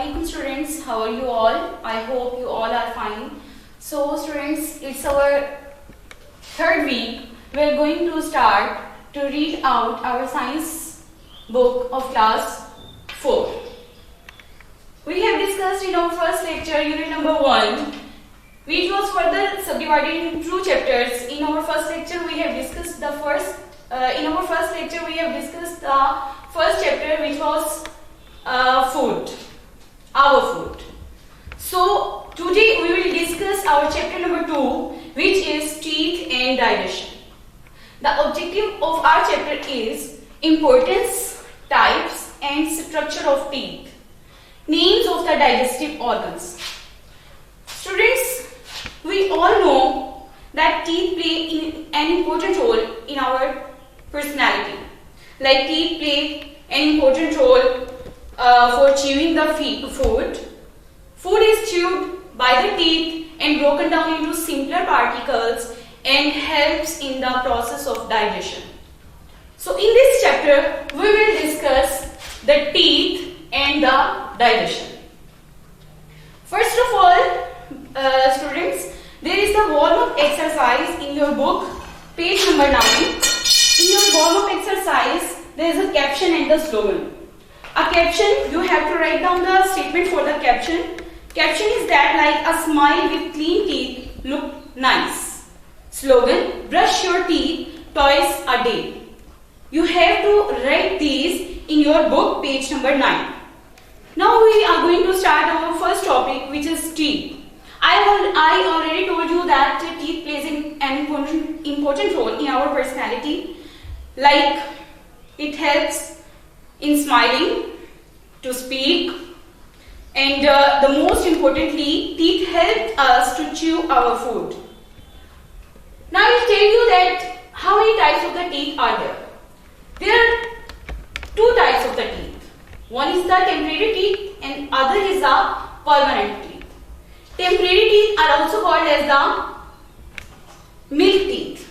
Assalamualaikum students, how are you all? I hope you all are fine. So students, it's our third week. We are going to start to read out our science book of class 4. We have discussed in our first lecture unit number 1, which was further subdivided into 2 chapters. In our first lecture we have discussed the first chapter, which was food, our food. So today we will discuss our chapter number 2, which is teeth and digestion. The objective of our chapter is importance, types and structure of teeth, names of the digestive organs. Students, we all know that teeth play an important role in our personality. Like teeth play an important role for chewing the food. Food is chewed by the teeth and broken down into simpler particles and helps in the process of digestion. So in this chapter, we will discuss the teeth and the digestion. First of all, students, there is the warm-up exercise in your book, page number 9. In your warm-up exercise, there is a caption and the slogan. A caption, you have to write down the statement for the caption. Caption is that like a smile with clean teeth look nice. Slogan, brush your teeth twice a day. You have to write these in your book, page number 9. Now we are going to start our first topic, which is teeth. I already told you that teeth plays an important role in our personality. Like it helps in smiling, to speak, and the most importantly, teeth help us to chew our food. Now I will tell you that how many types of the teeth are there. There are 2 types of the teeth. One is the temporary teeth and other is the permanent teeth. Temporary teeth are also called as the milk teeth.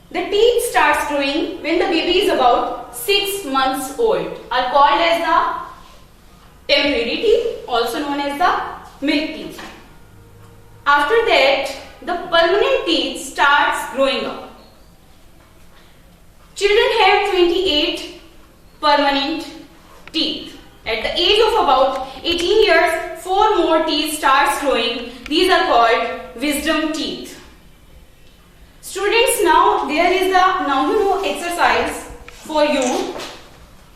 The teeth starts growing when the baby is about 6 months old, are called as the temporary teeth, also known as the milk teeth. After that, the permanent teeth starts growing up. Children have 28 permanent teeth. At the age of about 18 years, 4 more teeth starts growing. These are called wisdom teeth. Students, now there is a now you know exercise for you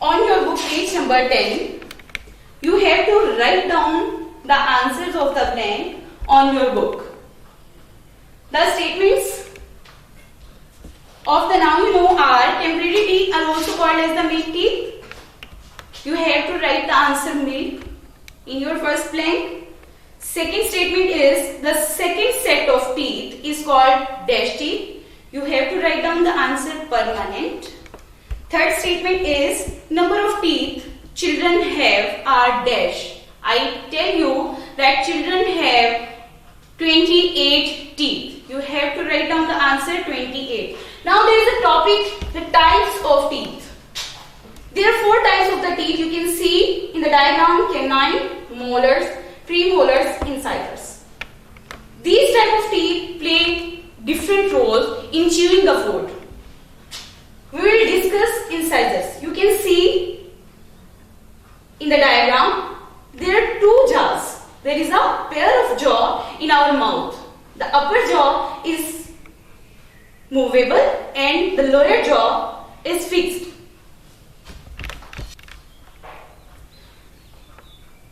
on your book, page number 10. You have to write down the answers of the blank on your book. The statements of the now you know are temporary teeth are also called as the milk teeth. You have to write the answer milk in your first blank. Second statement is the second set of teeth is called dash teeth. You have to write down the answer permanent. Third statement is number of teeth children have are dash. I tell you that children have 28 teeth. You have to write down the answer 28. Now there is a topic, the types of teeth. There are 4 types of the teeth. You can see in the diagram: canine, molars, premolars, incisors. These type of teeth play different roles in chewing the food. We will discuss incisors. You can see in the diagram there are 2 jaws. There is a pair of jaw in our mouth. The upper jaw is movable and the lower jaw is fixed.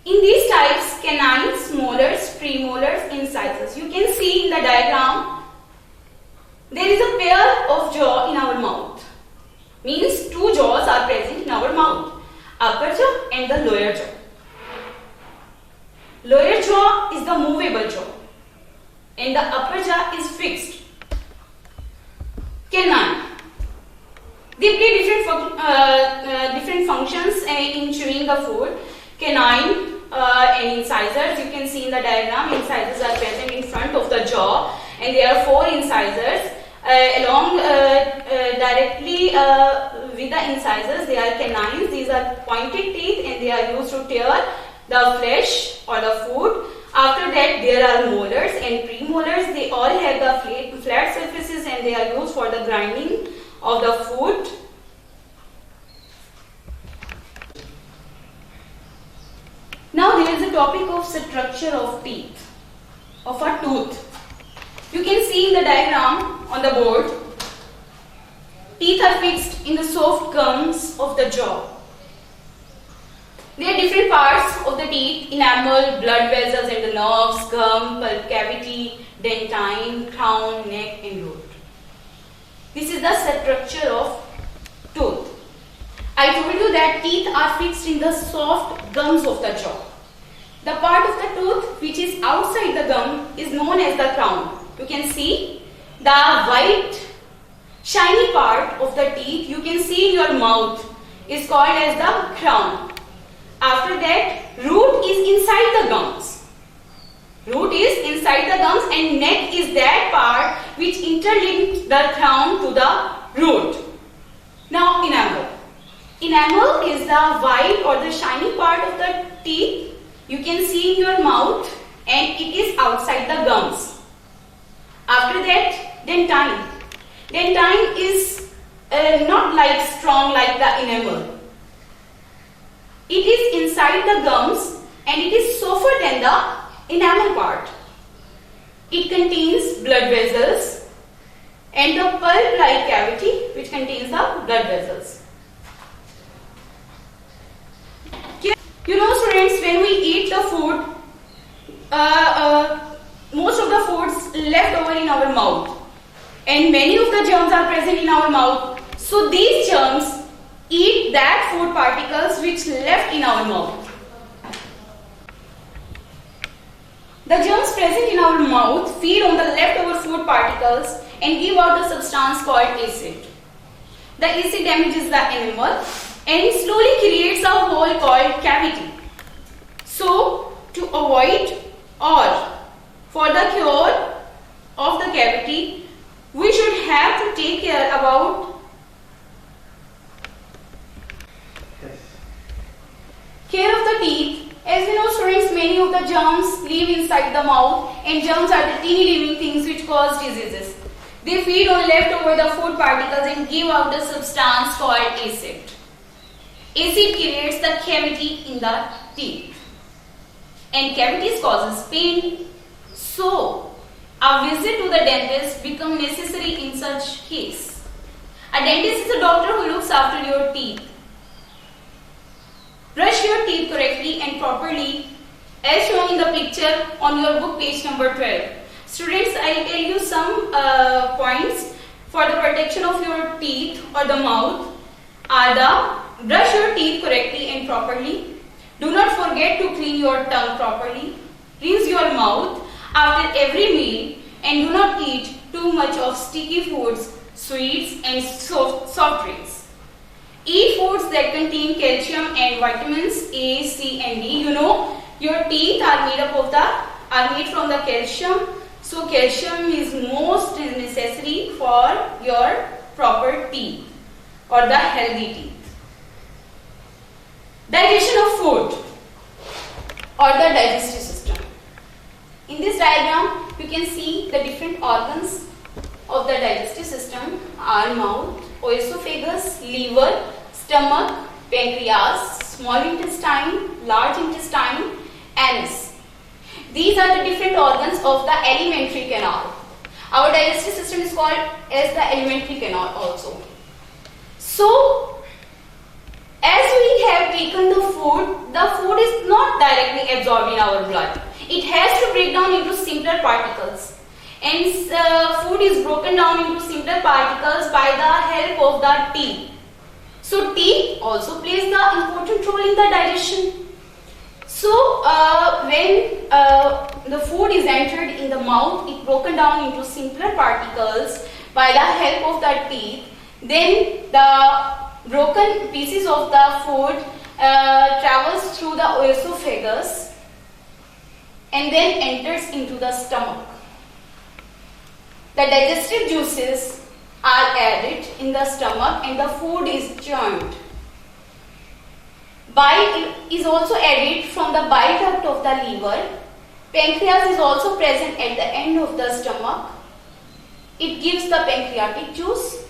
In these types, canines, molars, premolars, incisors. You can see in the diagram there is a pair of jaw in our mouth. Means 2 jaws are present in our mouth. Upper jaw and the lower jaw. Lower jaw is the movable jaw and the upper jaw is fixed. Canine. They play different functions in chewing the food. Canine and incisors. You can see in the diagram, incisors are present in front of the jaw and there are 4 incisors along directly with the incisors. They are canines. These are pointed teeth and they are used to tear the flesh or the food. After that, there are molars and premolars. They all have the flat surfaces and they are used for the grinding of the food. Now there is a topic of structure of teeth, of a tooth. You can see in the diagram on the board, teeth are fixed in the soft gums of the jaw. There are different parts of the teeth: enamel, blood vessels and the nerves, gum, pulp cavity, dentine, crown, neck and root. This is the structure of tooth. I told you that teeth are fixed in the soft gums of the jaw. The part of the tooth which is outside the gum is known as the crown. You can see the white shiny part of the teeth you can see in your mouth is called as the crown. After that, root is inside the gums. Root is inside the gums and neck is that part which interlinks the crown to the root. Now enamel. Enamel is the white or the shiny part of the teeth you can see in your mouth and it is outside the gums. After that, dentine. Dentine is not like strong like the enamel. It is inside the gums and it is softer than the enamel part. It contains blood vessels and the pulp-like cavity which contains the blood vessels. You know students, when we eat the food, most of the foods left over in our mouth and many of the germs are present in our mouth. So these germs eat that food particles which left in our mouth. The germs present in our mouth feed on the leftover food particles and give out a substance called acid. The acid damages the enamel and slowly creates a hole called cavity. So, to avoid or for the cure of the cavity, we should have to take care about care of the teeth. As we know students, many of the germs live inside the mouth and germs are the teeny living things which cause diseases. They feed on leftover the food particles and give out the substance called acid. Acid creates the cavity in the teeth and cavities causes pain. So, a visit to the dentist becomes necessary in such case. A dentist is a doctor who looks after your teeth. Brush your teeth correctly and properly as shown in the picture on your book page number 12. Students, I will tell you some points for the protection of your teeth or the mouth are the brush your teeth correctly and properly. Do not forget to clean your tongue properly. Rinse your mouth after every meal and do not eat too much of sticky foods, sweets and soft drinks. Eat foods that contain calcium and vitamins A, C and D. You know your teeth are made from the calcium. So calcium is most necessary for your proper teeth or the healthy teeth. Digestion of food or the digestive system. In this diagram, you can see the different organs of the digestive system are mouth, oesophagus, liver, stomach, pancreas, small intestine, large intestine, anus. These are the different organs of the alimentary canal. Our digestive system is called as the alimentary canal also. So, as we have taken the food is not directly absorbed in our blood. It has to break down into simpler particles. And food is broken down into simpler particles by the help of the teeth. So, teeth also plays the important role in the digestion. So, when the food is entered in the mouth, it broken down into simpler particles by the help of the teeth. Then the broken pieces of the food travels through the oesophagus and then enters into the stomach. The digestive juices are added in the stomach and the food is churned. Bile is also added from the bile duct of the liver. Pancreas is also present at the end of the stomach. It gives the pancreatic juice.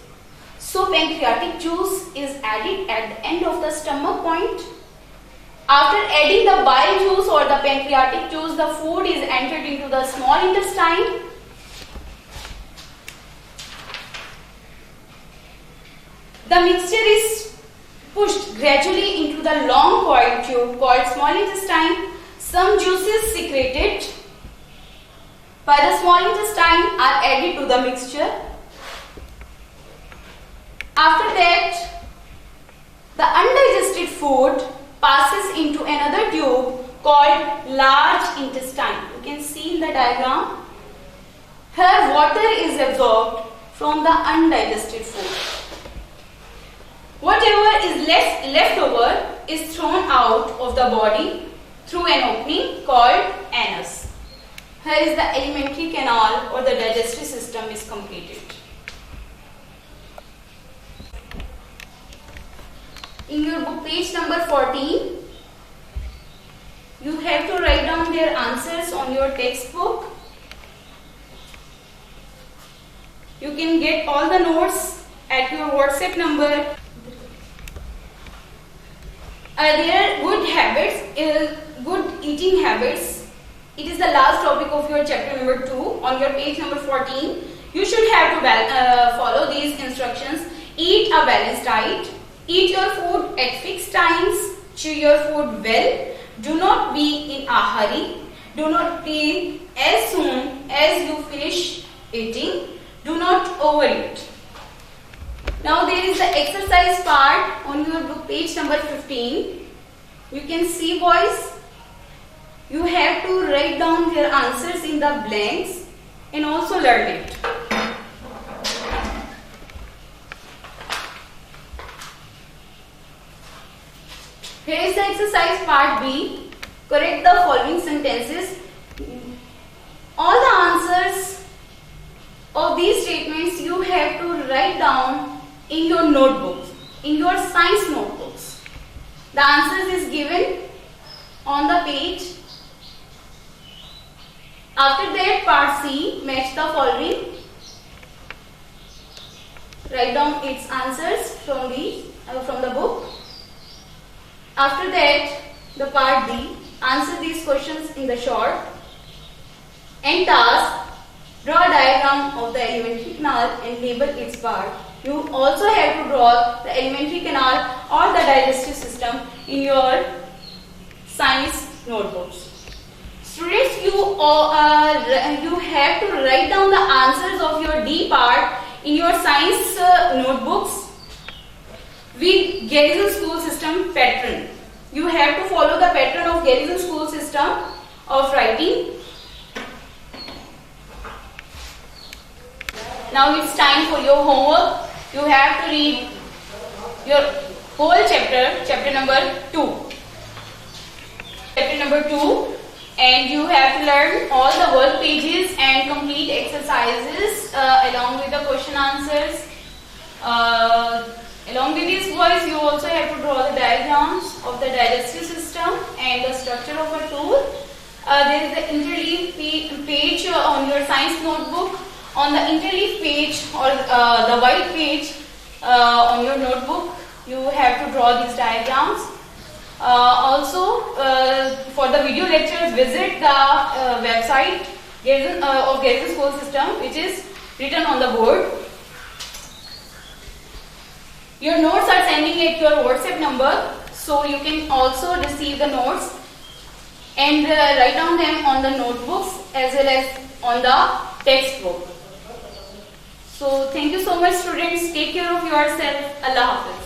So pancreatic juice is added at the end of the stomach point. After adding the bile juice or the pancreatic juice, the food is entered into the small intestine. The mixture is pushed gradually into the long coiled tube called small intestine. Some juices secreted by the small intestine are added to the mixture. After that, the undigested food passes into another tube called large intestine. You can see in the diagram. Here water is absorbed from the undigested food. Whatever is left over is thrown out of the body through an opening called anus. Here is the alimentary canal or the digestive system is completed. In your book page number 14, you have to write down their answers on your textbook. You can get all the notes at your WhatsApp number. Their good habits, good eating habits. It is the last topic of your chapter number 2 on your page number 14. You should have to follow these instructions. Eat a balanced diet. Eat your food at fixed times. Chew your food well. Do not be in a hurry. Do not clean as soon as you finish eating. Do not overeat. Now there is the exercise part on your book page number 15. You can see, boys, you have to write down their answers in the blanks and also learn it. Here is the exercise part B. Correct the following sentences. All the answers of these statements you have to write down in your notebooks, in your science notebooks. The answers is given on the page. After that, part C, match the following. Write down its answers from the book. After that, the part D, answer these questions in the short. And task, draw a diagram of the alimentary canal and label its part. You also have to draw the alimentary canal or the digestive system in your science notebooks. Students, you have to write down the answers of your D part in your science notebooks with Garrison School System pattern. You have to follow the pattern of Garrison School System of writing. Now it's time for your homework. You have to read your whole chapter number 2. Chapter number 2, and you have to learn all the work pages and complete exercises along with the question answers. Along with these, boys, you also have to draw the diagrams of the digestive system and the structure of a tool. There is the interleave page on your science notebook. On the interleave page or the white page on your notebook, you have to draw these diagrams. Also, for the video lectures, visit the website of Garrison School System, which is written on the board. Your notes are sending at your WhatsApp number, so you can also receive the notes and write down them on the notebooks as well as on the textbook. So thank you so much, students. Take care of yourself. Allah Hafiz.